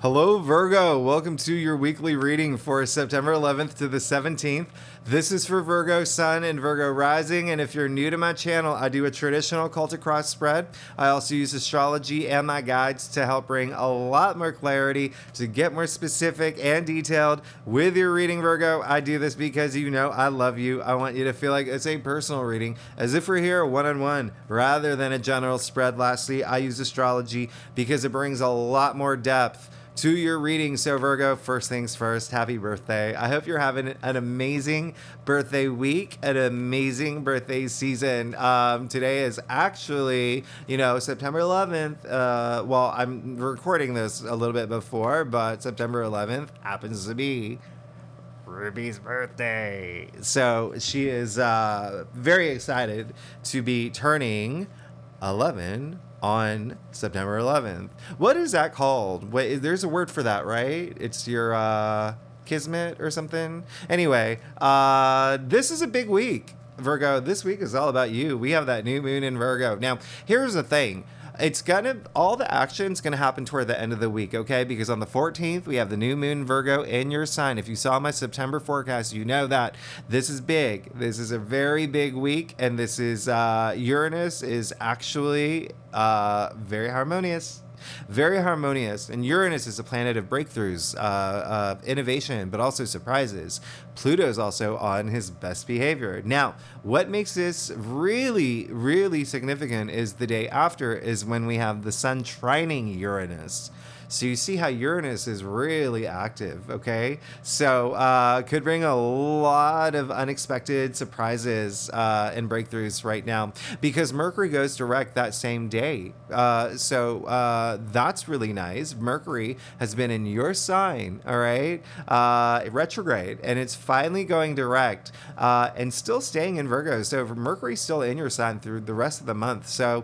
Hello, Virgo. Welcome to your weekly reading for September 11th to the 17th. This is for Virgo Sun and Virgo Rising, and if you're new to my channel, I do a traditional Cultic cross spread. I also use astrology and my guides to help bring a lot more clarity, to get more specific and detailed with your reading, Virgo. I do this because you know I love you. I want you to feel like it's a personal reading, as if we're here one-on-one, rather than a general spread. Lastly, I use astrology because it brings a lot more depth to your reading. So Virgo, first things first, happy birthday. I hope you're having an amazing birthday week, an amazing birthday season. Today is actually, September 11th. Well, I'm recording this a little bit before, but September 11th happens to be Ruby's birthday. So she is very excited to be turning 11 on September 11th. What is that called? Wait, there's a word for that, right? It's your kismet or something. Anyway, this is a big week, Virgo. This week is all about you. We have that new moon in Virgo. Now, here's the thing. All the action's gonna happen toward the end of the week, okay? Because on the 14th, we have the new moon Virgo in your sign. If you saw my September forecast, you know that this is big. This is a very big week, and this is, Uranus is actually very harmonious. Very harmonious. And Uranus is a planet of breakthroughs, of innovation, but also surprises. Pluto's also on his best behavior. Now, what makes this really, really significant is the day after is when we have the sun trining Uranus. So you see how Uranus is really active, okay? So could bring a lot of unexpected surprises and breakthroughs right now because Mercury goes direct that same day. So that's really nice. Mercury has been in your sign, all right? Retrograde, and it's finally going direct and still staying in Virgo. So Mercury's still in your sign through the rest of the month. So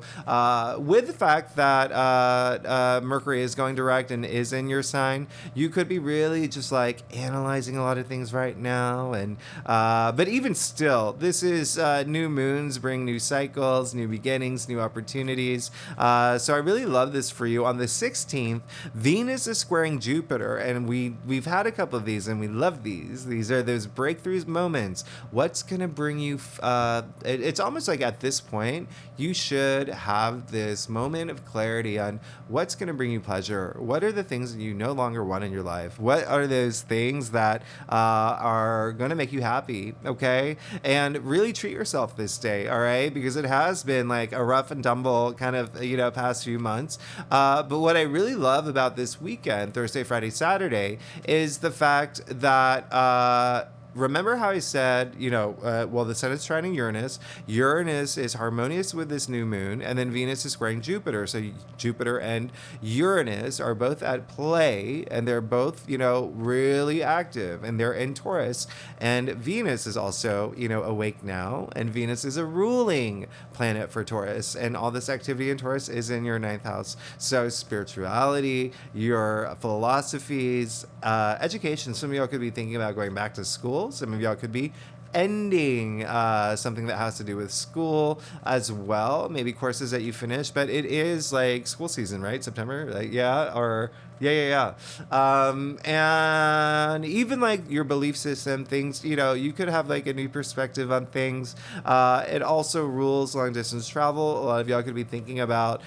with the fact that Mercury is going direct and is in your sign, you could be really just like analyzing a lot of things right now. And but even still, this is new moons bring new cycles, new beginnings, new opportunities. So I really love this for you. On the 16th, Venus is squaring Jupiter, and we've had a couple of these, and we love these. These are those breakthroughs moments. What's gonna bring you? It's almost like at this point, you should have this moment of clarity on what's gonna bring you pleasure. What are the things that you no longer want in your life? What are those things that are going to make you happy? Okay. And really treat yourself this day. All right. Because it has been like a rough and tumble kind of, past few months. But what I really love about this weekend, Thursday, Friday, Saturday, is the fact that, remember how I said, the sun is trining Uranus. Uranus is harmonious with this new moon, and then Venus is squaring Jupiter. So Jupiter and Uranus are both at play, and they're both, really active, and they're in Taurus. And Venus is also, awake now, and Venus is a ruling planet for Taurus, and all this activity in Taurus is in your 9th house. So spirituality, your philosophies, education. Some of y'all could be thinking about going back to school. Some of y'all could be ending something that has to do with school as well, maybe courses that you finish, but it is like school season, right? September, yeah. And even like your belief system, things, you could have like a new perspective on things. It also rules long distance travel. A lot of y'all could be thinking about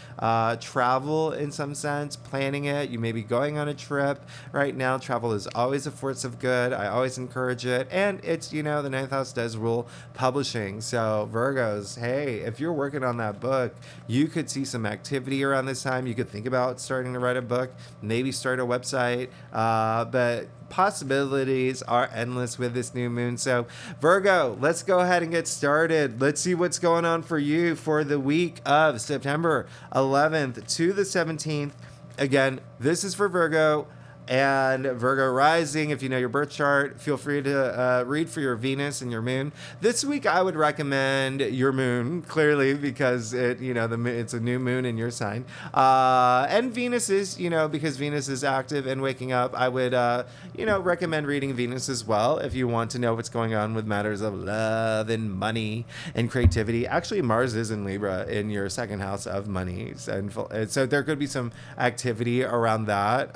travel in some sense, planning it. You may be going on a trip right now. Travel is always a force of good. I always encourage it. And it's, the 9th house does rule publishing. So Virgos, hey, if you're working on that book, you could see some activity around this time. You could think about starting to write a book, maybe start a website, but possibilities are endless with this new moon. So Virgo, let's go ahead and get started. Let's see what's going on for you for the week of September 11th to the 17th. Again, this is for Virgo. And Virgo rising, if you know your birth chart, feel free to read for your Venus and your moon. This week, I would recommend your moon, clearly, because it's a new moon in your sign. And Venus is, because Venus is active and waking up, I would, recommend reading Venus as well if you want to know what's going on with matters of love and money and creativity. Actually, Mars is in Libra in your second house of money. And so there could be some activity around that.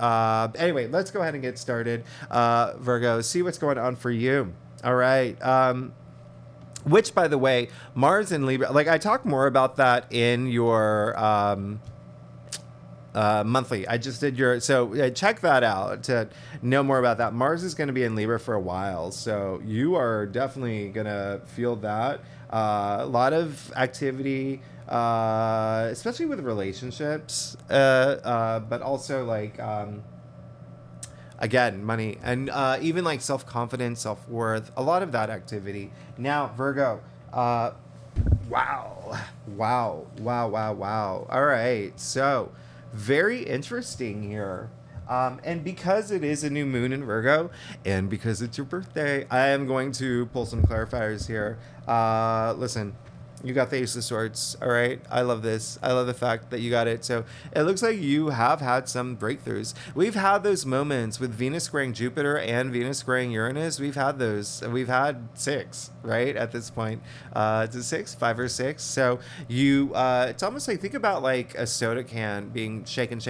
Anyway, let's go ahead and get started. Virgo, see what's going on for you. All right. Which, by the way, Mars in Libra, like I talk more about that in your monthly. I just did so check that out to know more about that. Mars is going to be in Libra for a while, so you are definitely going to feel that. A lot of activity, especially with relationships, but also like, again, money and even like self-confidence, self-worth, a lot of that activity. Now, Virgo, wow. All right, so very interesting here. And because it is a new moon in Virgo, and because it's your birthday, I am going to pull some clarifiers here. Listen, you got the Ace of Swords, all right? I love this. I love the fact that you got it. So it looks like you have had some breakthroughs. We've had those moments with Venus squaring Jupiter and Venus squaring Uranus. We've had those. We've had 6, right, at this point. Is it 6? 5 or 6? So you, it's almost like, think about like a soda can being shaken.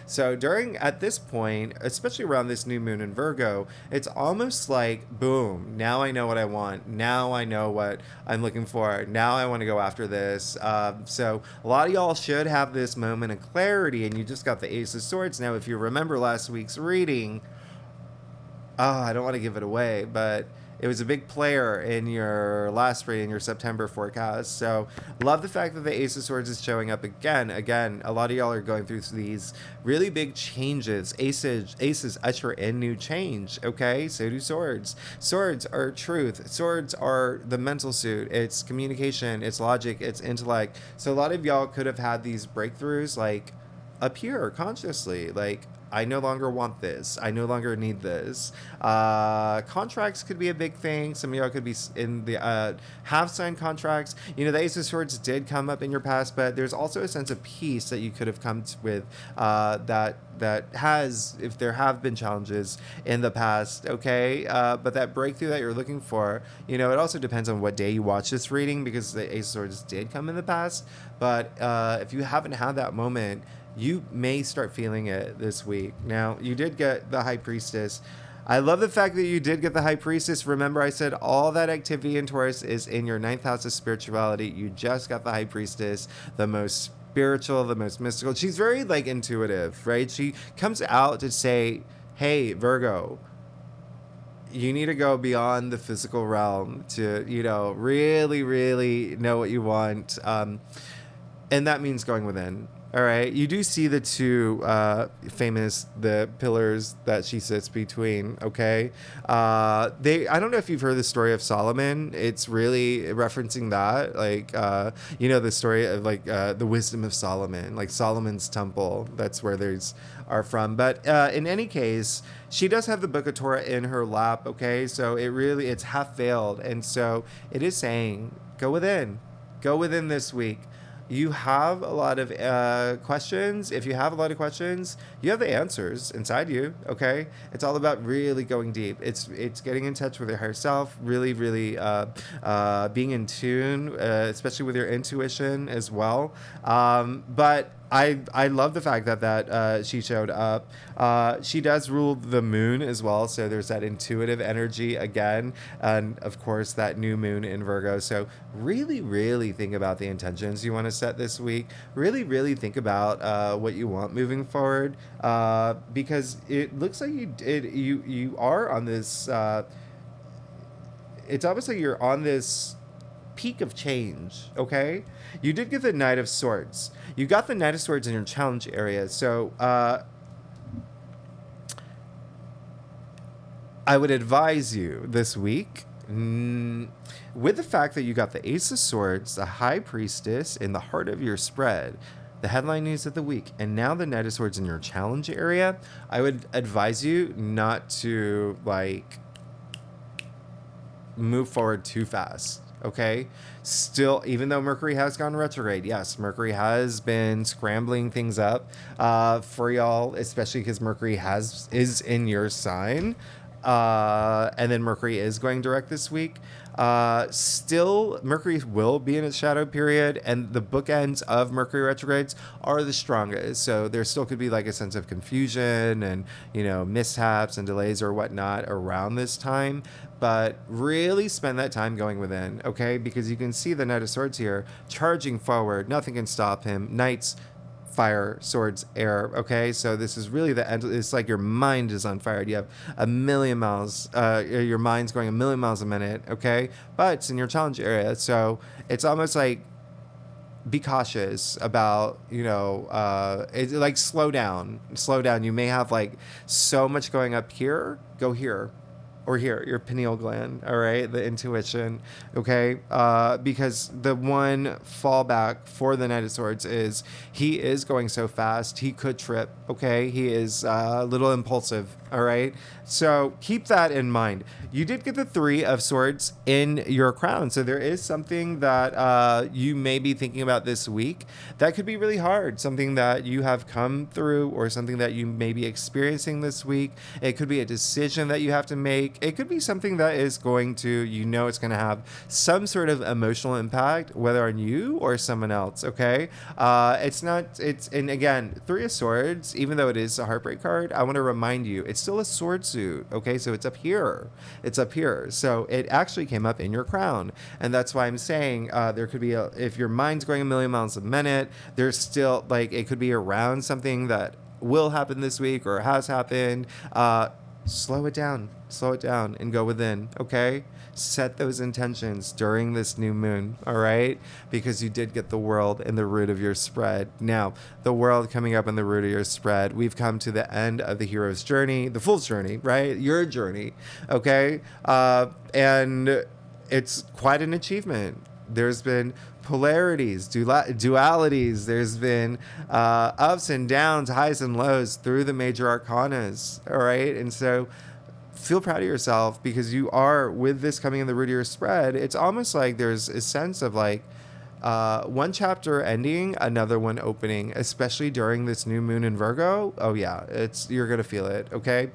So at this point, especially around this new moon in Virgo, it's almost like, boom, now I know what I want. Now I know what I'm looking for. Now I want to go after this. So a lot of y'all should have this moment of clarity, and you just got the Ace of Swords. Now, if you remember last week's reading, I don't want to give it away, but it was a big player in your last reading, your September forecast. So love the fact that the Ace of Swords is showing up again. Again, a lot of y'all are going through these really big changes. Aces usher in new change, okay? So do swords. Swords are truth. Swords are the mental suit. It's communication. It's logic. It's intellect. So a lot of y'all could have had these breakthroughs like up here consciously, like, I no longer want this. I no longer need this. Contracts could be a big thing. Some of y'all could be in the have signed contracts. The Ace of Swords did come up in your past, but there's also a sense of peace that you could have come with that has, if there have been challenges in the past, okay? But that breakthrough that you're looking for, it also depends on what day you watch this reading, because the Ace of Swords did come in the past. But if you haven't had that moment, you may start feeling it this week. Now, you did get the High Priestess. I love the fact that you did get the High Priestess. Remember, I said all that activity in Taurus is in your 9th house of spirituality. You just got the High Priestess, the most spiritual, the most mystical. She's very, like, intuitive, right? She comes out to say, hey, Virgo, you need to go beyond the physical realm to, really, really know what you want. And that means going within. All right, you do see the two the pillars that she sits between, okay? I don't know if you've heard the story of Solomon. It's really referencing that, like, the story of, like, the wisdom of Solomon, like Solomon's temple. That's where these are from. But in any case, she does have the Book of Torah in her lap, okay? So it's half veiled. And so it is saying, go within this week. You have a lot of questions. If you have a lot of questions, you have the answers inside you, okay? It's all about really going deep. It's getting in touch with your higher self, really, really being in tune, especially with your intuition as well. But I love the fact that she showed up. She does rule the moon as well, so there's that intuitive energy again, and of course that new moon in Virgo. So really, really think about the intentions you want to set this week. Really, really think about what you want moving forward, because it looks like you are on this. It's almost like you're on this peak of change, okay? You did get the Knight of Swords. You got the Knight of Swords in your challenge area, so I would advise you this week, with the fact that you got the Ace of Swords, the High Priestess in the heart of your spread, the headline news of the week. And now the Knight of Swords in your challenge area. I would advise you not to like move forward too fast. Okay. Still, even though Mercury has gone retrograde, yes, Mercury has been scrambling things up for y'all, especially because Mercury is in your sign. And then Mercury is going direct this week. Still, Mercury will be in its shadow period, and the bookends of Mercury retrogrades are the strongest. So there still could be like a sense of confusion and, mishaps and delays or whatnot around this time. But really spend that time going within, okay? Because you can see the Knight of Swords here charging forward. Nothing can stop him. Knights, fire, swords, air. Okay, so this is really the end. It's like your mind is on fire. You have a million miles. Your mind's going a million miles a minute. Okay, but it's in your challenge area, so it's almost like be cautious about it's like slow down. You may have like so much going up here. Go here. Or here, your pineal gland, all right, the intuition, okay? Because the one fallback for the Knight of Swords is he is going so fast, he could trip, okay? He is a little impulsive, all right? So keep that in mind. You did get the Three of Swords in your crown, so there is something that you may be thinking about this week that could be really hard, something that you have come through or something that you may be experiencing this week. It could be a decision that you have to make. It could be something that is going to, it's going to have some sort of emotional impact, whether on you or someone else, okay? And again, Three of Swords, even though it is a heartbreak card, I want to remind you, it's still a sword suit, okay? So it's up here. So it actually came up in your crown. And that's why I'm saying there could be, if your mind's going a million miles a minute, there's still, it could be around something that will happen this week or has happened. Slow it down and go within, okay? Set those intentions during this new moon, all right? Because you did get the world in the root of your spread. Now, the world coming up in the root of your spread, we've come to the end of the hero's journey, the fool's journey, right? Your journey, okay? And it's quite an achievement. There's been polarities, dualities. There's been ups and downs, highs and lows through the major arcanas, all right? And so feel proud of yourself because you are, with this coming in the root of your spread, it's almost like there's a sense of one chapter ending, another one opening, especially during this new moon in Virgo. Oh yeah, you're going to feel it, okay?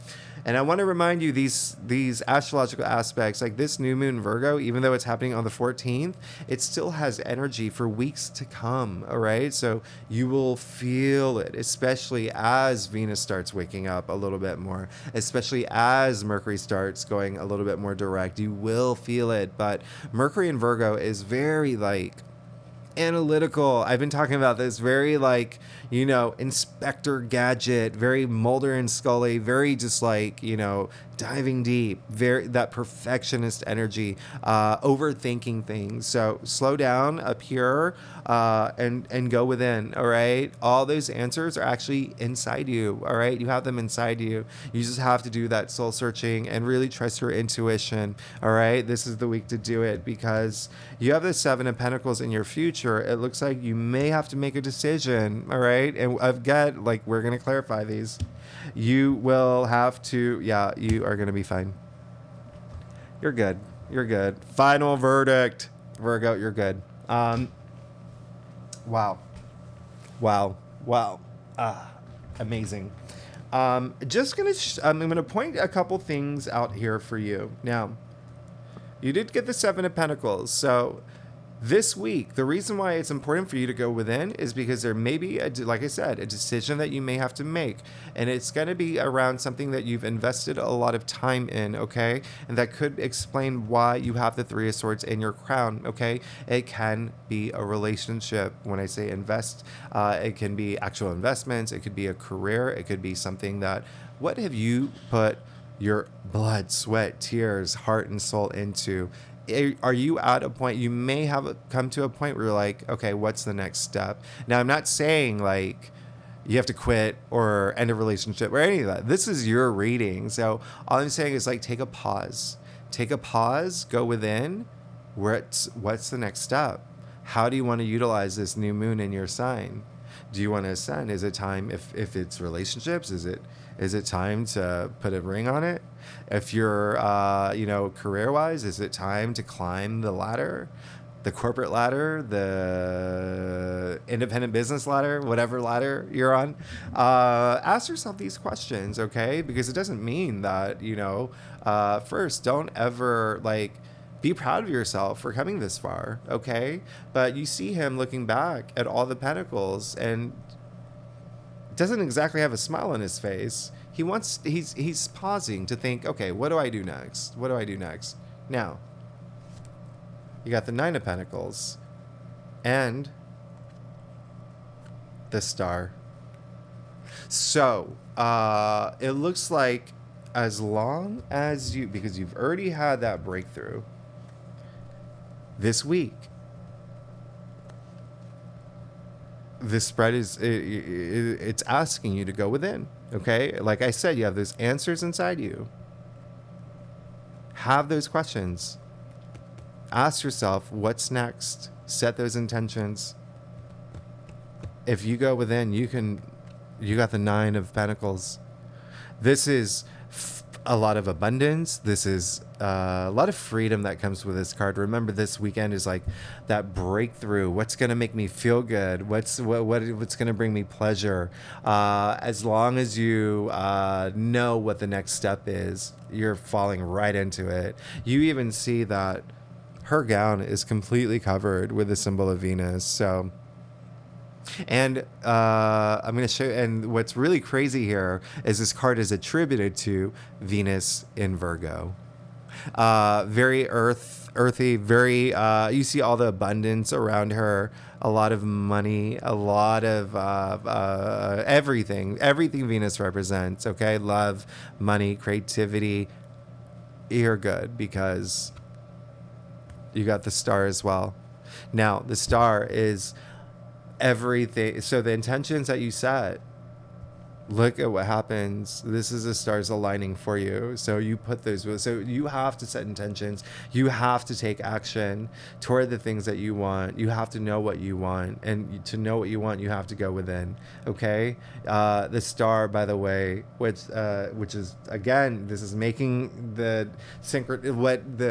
And I want to remind you these astrological aspects, like this new moon Virgo, even though it's happening on the 14th, it still has energy for weeks to come, all right? So you will feel it, especially as Venus starts waking up a little bit more, especially as Mercury starts going a little bit more direct. You will feel it, but Mercury in Virgo is very analytical. I've been talking about this very Inspector Gadget, very Mulder and Scully, very just diving deep, very that perfectionist energy, overthinking things. So slow down up here and go within, all right? All those answers are actually inside you, all right? You have them inside you. You just have to do that soul searching and really trust your intuition, all right? This is the week to do it because you have the Seven of Pentacles in your future. It looks like you may have to make a decision, all right? And I've got, we're going to clarify these. You will have to, you are going to be fine. You're good. Final verdict. Virgo, you're good. Wow. Amazing. I'm going to point a couple things out here for you. Now, you did get the Seven of Pentacles, so this week, the reason why it's important for you to go within is because there may be, like I said, a decision that you may have to make. And it's going to be around something that you've invested a lot of time in, okay? And that could explain why you have the Three of Swords in your crown, okay? It can be a relationship. When I say invest, it can be actual investments. It could be a career. It could be something that, what have you put your blood, sweat, tears, heart, and soul into? Are you at a point, you may have come to a point where you're like, okay, what's the next step? Now, I'm not saying you have to quit or end a relationship or any of that. This is your reading. So all I'm saying is take a pause. Go within. What's the next step? How do you want to utilize this new moon in your sign? Do you want to ascend? Is it time, if it's relationships, is it time to put a ring on it? If you're, career-wise, is it time to climb the ladder? The corporate ladder, the independent business ladder, whatever ladder you're on. Ask yourself these questions, okay? Because it doesn't mean that, first, don't ever, be proud of yourself for coming this far, okay? But you see him looking back at all the pentacles and doesn't exactly have a smile on his face. He's pausing to think, okay, what do I do next? What do I do next? Now, you got the Nine of Pentacles and the Star. So, it looks like as long as because you've already had that breakthrough this week, this spread it's asking you to go within, okay? Like I said, you have those answers inside you. Have those questions. Ask yourself, what's next? Set those intentions. If you go within, you got the Nine of Pentacles. This is a lot of abundance. This is a lot of freedom that comes with this card. Remember, this weekend is like that breakthrough. What's going to make me feel good? What's going to bring me pleasure? As long as you know what the next step is, you're falling right into it. You even see that her gown is completely covered with the symbol of Venus. So, and I'm going to show you, and what's really crazy here is this card is attributed to Venus in Virgo. Very earthy, very, you see all the abundance around her, a lot of money, a lot of everything Venus represents, okay? Love, money, creativity. You're good because you got the Star as well. Now, the Star is everything. So the intentions that you set, look at what happens. This is the stars aligning for you. So you put those, so you have to set intentions. You have to take action toward the things that you want. You have to know what you want. And to know what you want, you have to go within. Okay? The Star, by the way, which is, again, this is making the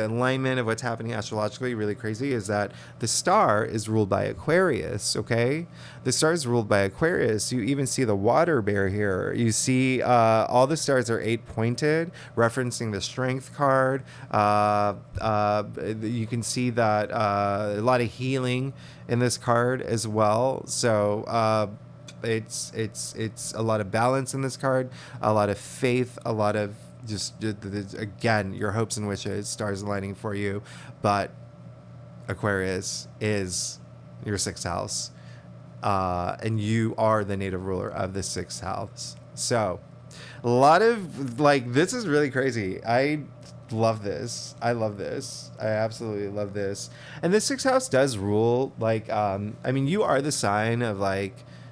alignment of what's happening astrologically really crazy, is that the Star is ruled by Aquarius. Okay? The Star is ruled by Aquarius. You even see the water bear here. You see all the stars are 8-pointed, referencing the Strength card. You can see that a lot of healing in this card as well. So it's a lot of balance in this card, a lot of faith, a lot of just again, your hopes and wishes, stars aligning for you. But Aquarius is your 6th house. And you are the native ruler of the 6th house. So a lot of this is really crazy. I love this. I absolutely love this. And the 6th house does rule you are the sign of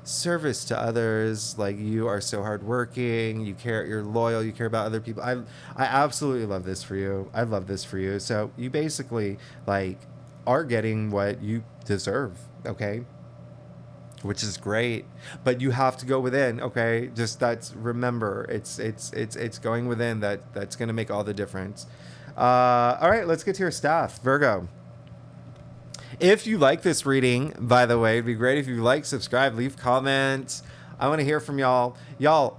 service to others. You are so hardworking, you're loyal, you care about other people. I absolutely love this for you. I love this for you. So you basically are getting what you deserve, okay? Which is great, but you have to go within, okay? Remember, it's going within that's going to make all the difference. All right, let's get to your staff, Virgo. If you like this reading, by the way, it'd be great if you subscribe, leave comments. I want to hear from y'all.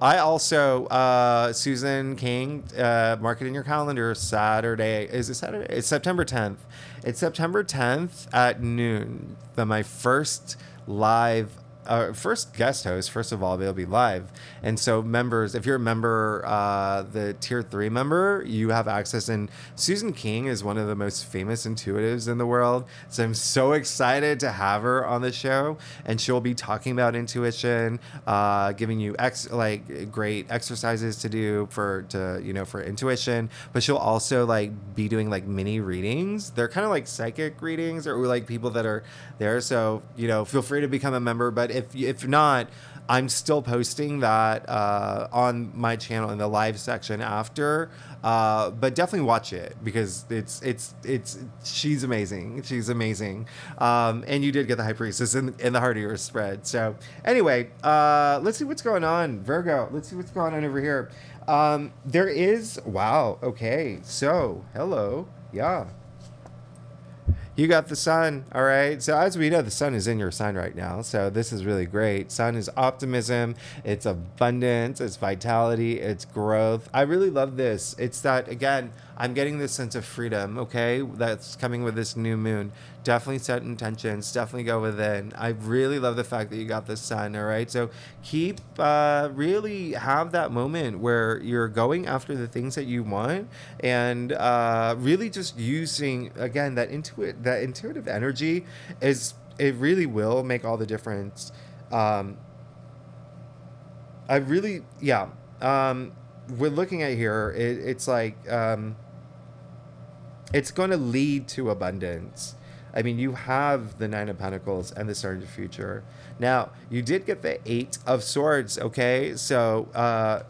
I also, Susan King, mark it in your calendar, Saturday. Is it Saturday? It's September 10th. It's September 10th at noon. My first live first guest host, first of all, they'll be live. And so members, if you're a member, the tier 3 member, you have access. And Susan King is one of the most famous intuitives in the world. So I'm so excited to have her on the show. And she'll be talking about intuition, giving you great exercises to do for intuition. But she'll also be doing mini readings. They're kind of like psychic readings or people that are there. So, feel free to become a member. But if not, I'm still posting that on my channel in the live section after, but definitely watch it because she's amazing. She's amazing. And you did get the High Priestess in the heart of your spread. So anyway, let's see what's going on, Virgo. Let's see what's going on over here. There is, wow, okay, so hello, yeah. You got the sun, all right? So as we know, the sun is in your sign right now. So this is really great. Sun is optimism. It's abundance. It's vitality. It's growth. I really love this. It's that, again, I'm getting this sense of freedom, okay? That's coming with this new moon. Definitely set intentions. Definitely go within. I really love the fact that you got the sun, all right? So keep, really have that moment where you're going after the things that you want and really just using, again, that intuitive energy it really will make all the difference. I really, yeah. We're looking at here, it's like, it's going to lead to abundance. I mean, you have the Nine of Pentacles and the Star of the Future. Now, you did get the Eight of Swords, okay? So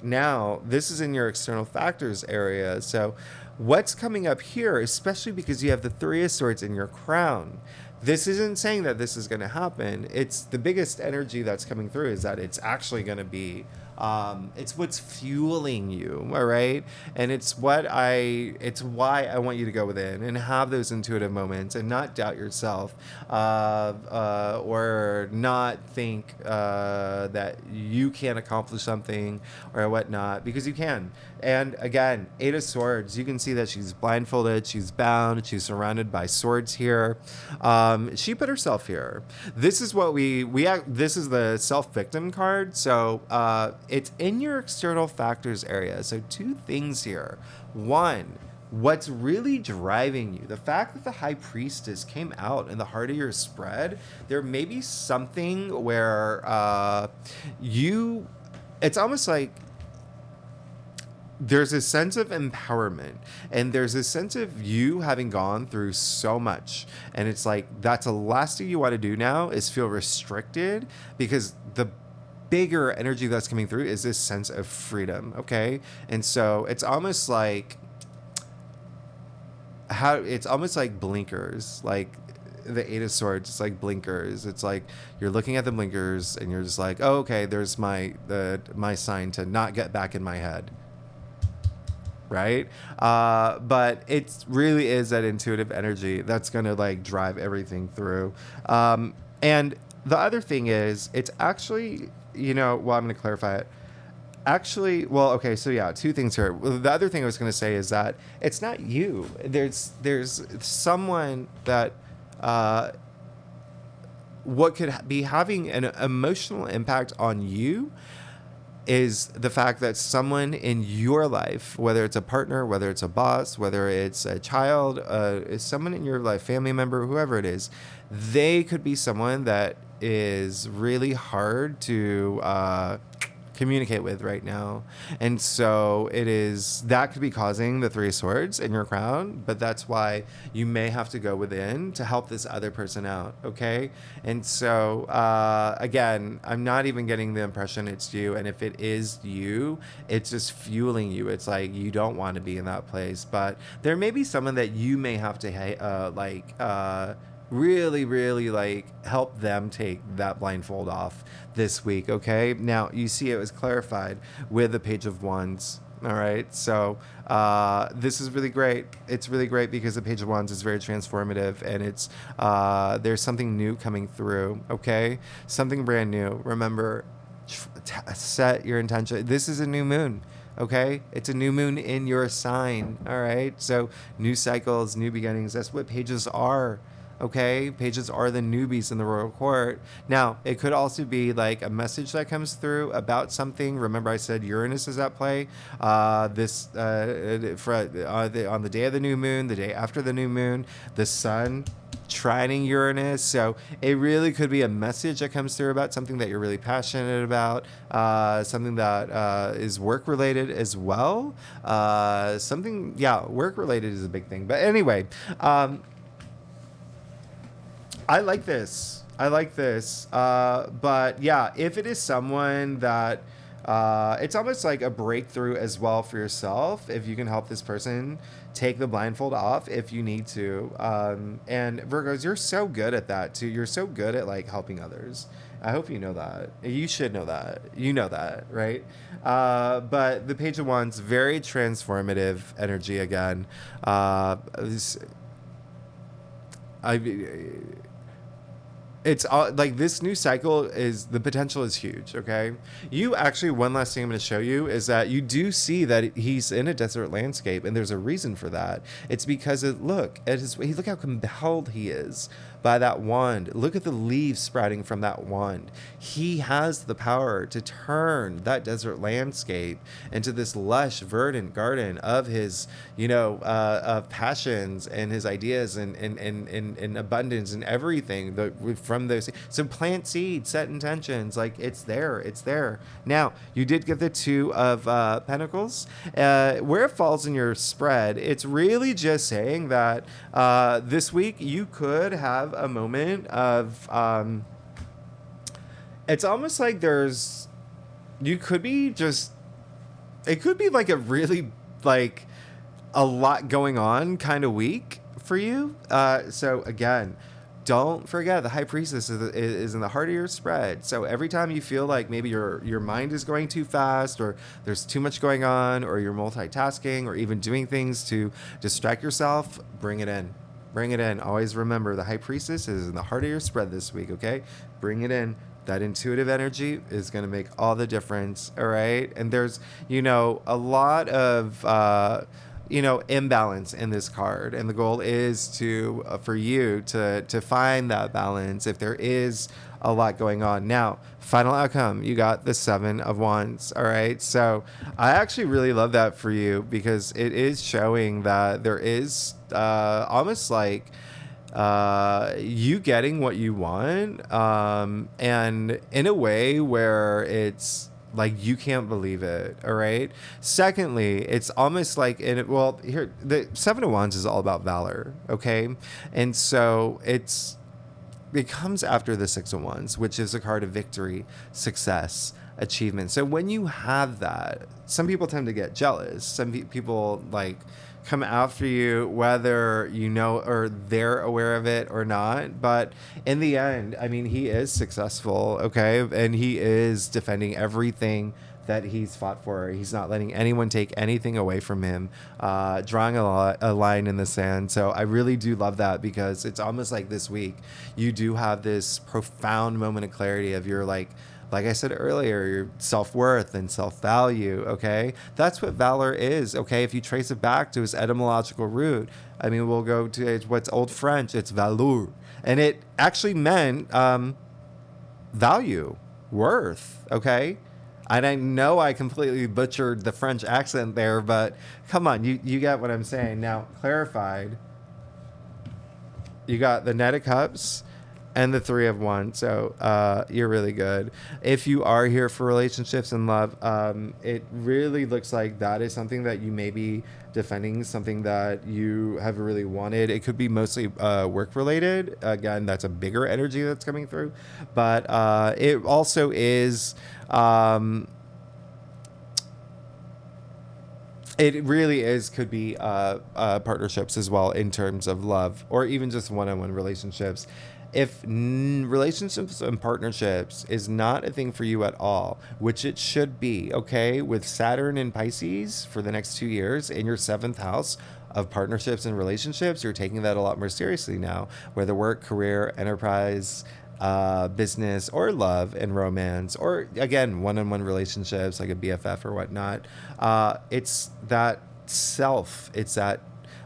now, this is in your external factors area. So what's coming up here, especially because you have the Three of Swords in your crown, this isn't saying that this is going to happen. It's the biggest energy that's coming through is that it's actually going to be it's what's fueling you, all right? And it's why I want you to go within and have those intuitive moments and not doubt yourself or not think that you can't accomplish something or whatnot, because you can. And again, Eight of Swords, you can see that she's blindfolded, she's bound, she's surrounded by swords here. She put herself here. This is what this is the self-victim card. So it's in your external factors area. So two things here. One, what's really driving you, the fact that the High Priestess came out in the heart of your spread, there may be something where it's almost like there's a sense of empowerment and there's a sense of you having gone through so much. And it's like, that's the last thing you want to do now is feel restricted, because the bigger energy that's coming through is this sense of freedom. Okay. And so it's almost like blinkers, like the Eight of Swords. It's like blinkers. It's like you're looking at the blinkers and you're just like, oh, okay, there's my sign to not get back in my head. Right? But it really is that intuitive energy that's going to like drive everything through. And the other thing is, it's actually, I'm going to clarify it. Actually, well, okay, so yeah, two things here. The other thing I was going to say is that it's not you. There's someone that what could be having an emotional impact on you is the fact that someone in your life, whether it's a partner, whether it's a boss, whether it's a child, is someone in your life, family member, whoever it is, they could be someone that is really hard to communicate with right now. And so that could be causing the Three of Swords in your crown, but that's why you may have to go within to help this other person out. Okay. And so, again, I'm not even getting the impression it's you. And if it is you, it's just fueling you. It's like, you don't want to be in that place, but there may be someone that you may have to, really, really like help them take that blindfold off this week. Okay. Now you see it was clarified with the Page of Wands. All right. So this is really great. It's really great because the Page of Wands is very transformative, and it's there's something new coming through. Okay. Something brand new. Remember, set your intention. This is a new moon. Okay. It's a new moon in your sign. All right. So new cycles, new beginnings. That's what pages are. Okay, pages are the newbies in the royal court. Now, it could also be like a message that comes through about something. Remember, I said Uranus is at play. On the day of the new moon, the day after the new moon, the sun trining Uranus. So it really could be a message that comes through about something that you're really passionate about, something that is work related as well. Work related is a big thing. But anyway, I like this. I like this. But yeah, if it is someone that it's almost like a breakthrough as well for yourself, if you can help this person take the blindfold off if you need to. And Virgos, you're so good at that too. You're so good at like helping others. I hope you know that. You should know that. You know that, right? But the Page of Wands, very transformative energy again. I it's all, like this new cycle is the potential is huge. Okay, you actually, one last thing I'm going to show you is that you do see that he's in a desert landscape, and there's a reason for that. It's because look at his, look how compelled he is by that wand. Look at the leaves sprouting from that wand. He has the power to turn that desert landscape into this lush, verdant garden of his, of passions and his ideas and abundance and everything from those. So plant seeds, set intentions. Like it's there. Now, you did get the Two of Pentacles. Where it falls in your spread, it's really just saying that this week you could have a moment of it's almost like it could be like a really like a lot going on kind of week for you. So again, don't forget the High Priestess is in the heart of your spread. So every time you feel like maybe your mind is going too fast, or there's too much going on, or you're multitasking, or even doing things to distract yourself, bring it in. Bring it in. Always remember the High Priestess is in the heart of your spread this week, okay? Bring it in. That intuitive energy is going to make all the difference, all right? And there's, a lot of, imbalance in this card. And the goal is for you to find that balance if there is a lot going on. Now, final outcome, you got the Seven of Wands, all right? So I actually really love that for you because it is showing that there is almost like you getting what you want, and in a way where it's like you can't believe it, all right? Secondly, it's almost like here the Seven of Wands is all about valor, okay? And so it comes after the Six of Wands, which is a card of victory, success, achievement. So when you have that, some people tend to get jealous. Some people like come after you, whether or they're aware of it or not. But in the end, I mean, he is successful, okay? And he is defending everything that he's fought for. He's not letting anyone take anything away from him, drawing a line in the sand. So I really do love that because it's almost like this week you do have this profound moment of clarity of your like I said earlier, your self-worth and self-value, okay? That's what valor is, okay? If you trace it back to its etymological root, I mean, we'll go to what's Old French, it's valeur. And it actually meant value, worth, okay? And I know I completely butchered the French accent there, but come on, you get what I'm saying. Now, clarified, you got the Knight of Cups and the Three of Wands. So you're really good. If you are here for relationships and love, it really looks like that is something that you may be defending, something that you have really wanted. It could be mostly work related. Again, that's a bigger energy that's coming through. But it also is... it really could be partnerships as well in terms of love, or even just one-on-one relationships. If relationships and partnerships is not a thing for you at all, which it should be, okay, with Saturn in Pisces for the next 2 years in your 7th house of partnerships and relationships, you're taking that a lot more seriously now, whether work, career, enterprise, business, or love and romance, or again, one-on-one relationships like a BFF or whatnot. It's that self, it's that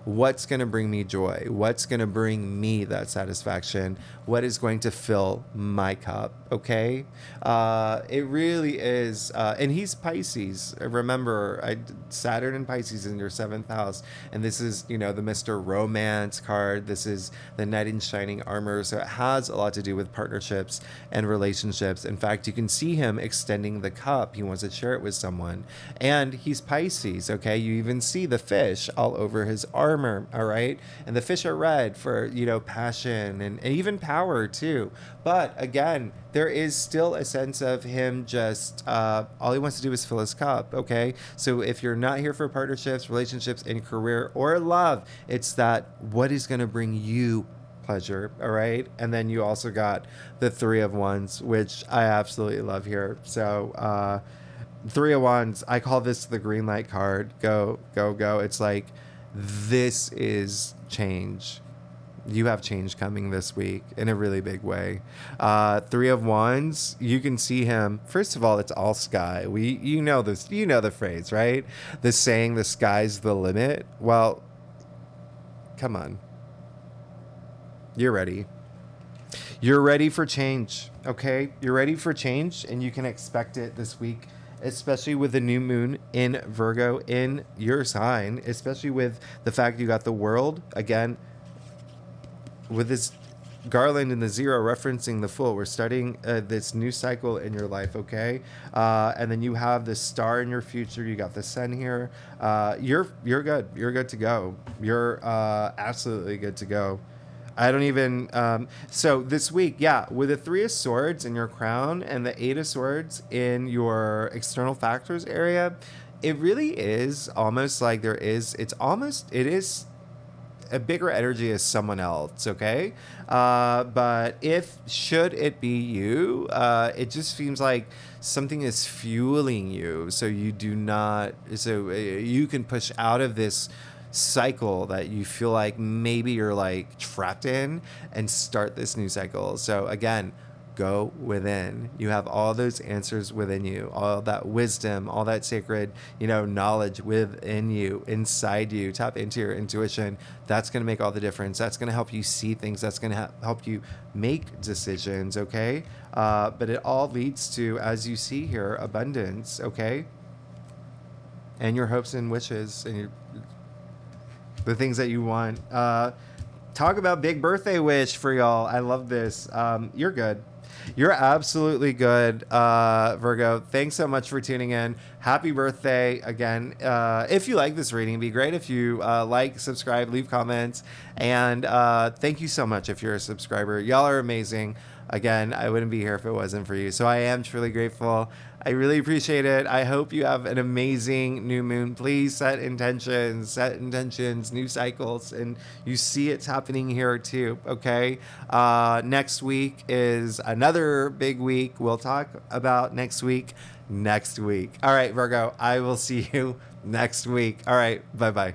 what's going to bring me joy, what's going to bring me that satisfaction, what is going to fill my cup, okay? It really is, and he's Pisces. Remember, Saturn and Pisces in your 7th house, and this is, the Mr. Romance card. This is the Knight in Shining Armor, so it has a lot to do with partnerships and relationships. In fact, you can see him extending the cup. He wants to share it with someone, and he's Pisces, okay? You even see the fish all over his armor, all right? And the fish are red for, passion and even power too. But again, there is still a sense of him just, all he wants to do is fill his cup, okay? So if you're not here for partnerships, relationships, in career, or love, it's that what is going to bring you pleasure, all right? And then you also got the Three of Wands, which I absolutely love here. So, Three of Wands, I call this the green light card. Go, go, go. It's like, this is change. You have change coming this week in a really big way. Three of Wands, you can see him. First of all, it's all sky. You know this. You know the phrase, right? The saying, the sky's the limit. Well, come on. You're ready. You're ready for change, okay? You're ready for change, and you can expect it this week, especially with the new moon in Virgo in your sign, especially with the fact you got the world, again, with this garland and the zero referencing the full. We're starting this new cycle in your life, okay? And then you have the star in your future. You got the sun here. You're good. You're good to go. You're absolutely good to go. I don't even... so this week, yeah, with the Three of Swords in your crown and the Eight of Swords in your external factors area, it really is almost like it is a bigger energy as someone else, okay? But should it be you, it just seems like something is fueling you, so you can push out of this cycle that you feel like maybe you're like trapped in and start this new cycle. So again, go within. You have all those answers within you, all that wisdom, all that sacred, knowledge within you, inside you. Tap into your intuition. That's going to make all the difference. That's going to help you see things. That's going to help you make decisions, okay? But it all leads to, as you see here, abundance, okay? And your hopes and wishes and the things that you want. Talk about big birthday wish for y'all. I love this. You're good. You're absolutely good, Virgo. Thanks so much for tuning in. Happy birthday again. If you like this reading, it'd be great if you like, subscribe, leave comments. And thank you so much if you're a subscriber. Y'all are amazing. Again, I wouldn't be here if it wasn't for you. So I am truly grateful. I really appreciate it. I hope you have an amazing new moon. Please set intentions, new cycles, and you see it's happening here too, okay? Next week is another big week. We'll talk about next week. All right, Virgo, I will see you next week. All right, bye-bye.